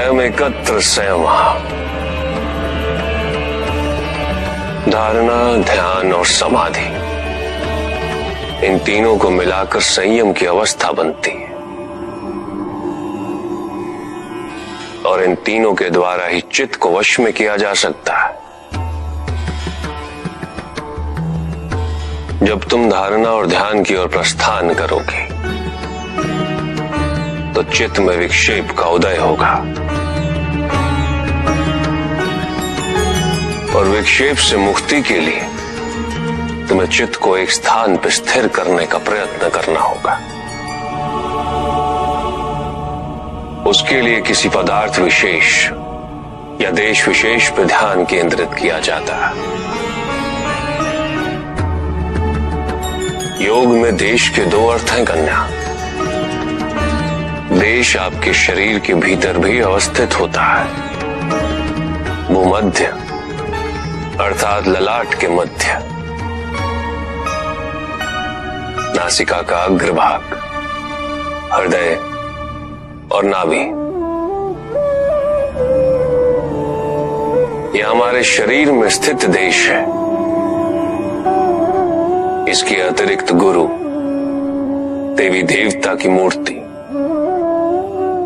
स्वयं एकत्र संयम। धारणा, ध्यान और समाधि, इन तीनों को मिलाकर संयम की अवस्था बनती है और इन तीनों के द्वारा ही चित्त को वश में किया जा सकता है। जब तुम धारणा और ध्यान की ओर प्रस्थान करोगे तो चित्त में विक्षेप का उदय होगा और विक्षेप से मुक्ति के लिए तुम्हें चित्त को एक स्थान पर स्थिर करने का प्रयत्न करना होगा। उसके लिए किसी पदार्थ विशेष या देश विशेष पर ध्यान केंद्रित किया जाता है। योग में देश के दो अर्थ हैं कन्या। देश आपके शरीर के भीतर भी अवस्थित होता है। भूमध्य अर्थात ललाट के मध्य, नासिका का अग्रभाग, हृदय और नाभि, यह हमारे शरीर में स्थित देश है। इसके अतिरिक्त गुरु, देवी देवता की मूर्ति,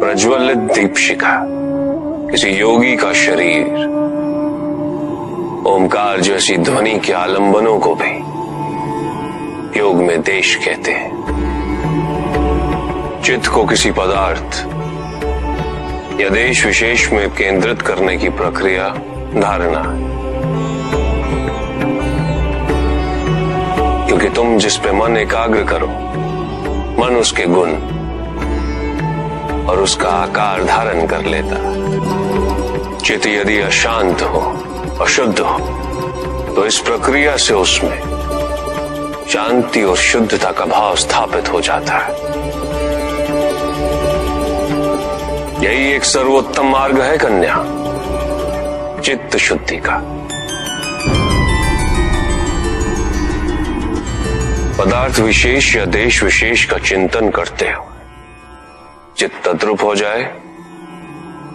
प्रज्वलित दीपशिखा, किसी योगी का शरीर, ओमकार जैसी ध्वनि के आलंबनों को भी योग में देश कहते हैं। चित्त को किसी पदार्थ या देश विशेष में केंद्रित करने की प्रक्रिया धारणा है। क्योंकि तुम जिस पे मन एकाग्र करो, मन उसके गुण और उसका आकार धारण कर लेता। चित्त यदि अशांत हो, अशुद्ध हो, तो इस प्रक्रिया से उसमें शांति और शुद्धता का भाव स्थापित हो जाता है। यही एक सर्वोत्तम मार्ग है कन्या, चित्त शुद्धि का। पदार्थ विशेष या देश विशेष का चिंतन करते हो चित्त तद्रुप हो जाए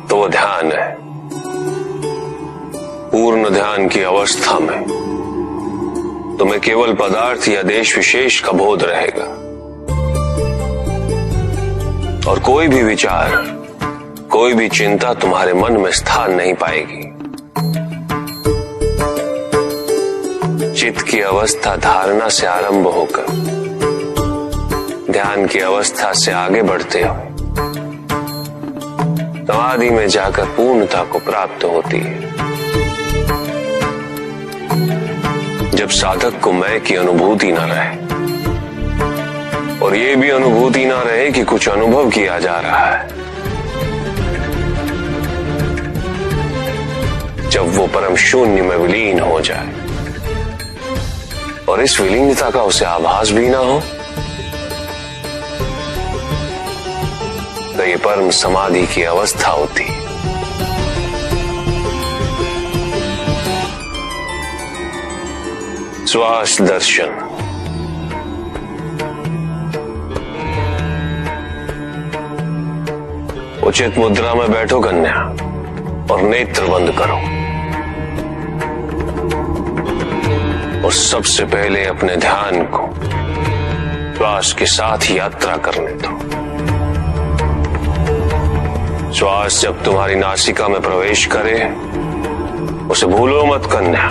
तो वो ध्यान है। पूर्ण ध्यान की अवस्था में तुम्हें केवल पदार्थ या देश विशेष का बोध रहेगा और कोई भी विचार, कोई भी चिंता तुम्हारे मन में स्थान नहीं पाएगी। चित्त की अवस्था धारणा से आरंभ होकर ध्यान की अवस्था से आगे बढ़ते हुए समाधि में जाकर पूर्णता को प्राप्त होती है। जब साधक को मैं की अनुभूति न रहे और ये भी अनुभूति न रहे कि कुछ अनुभव किया जा रहा है, जब वो परम शून्य में विलीन हो जाए और इस विलीनता का उसे आभास भी ना हो, तो ये परम समाधि की अवस्था होती है। श्वास दर्शन। उचित मुद्रा में बैठो कन्या और नेत्र बंद करो और सबसे पहले अपने ध्यान को श्वास के साथ यात्रा करने दो। श्वास जब तुम्हारी नासिका में प्रवेश करे उसे भूलो मत कन्या,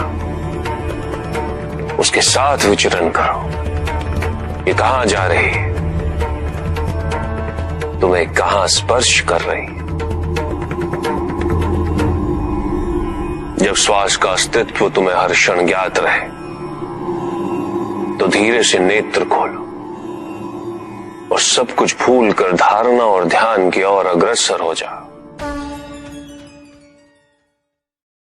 उसके साथ विचरण करो। ये कहां जा रही है, तुम्हें कहां स्पर्श कर रही है। जब श्वास का अस्तित्व तुम्हें हर क्षण ज्ञात रहे तो धीरे से नेत्र खोलो और सब कुछ भूलकर धारणा और ध्यान की ओर अग्रसर हो जाओ।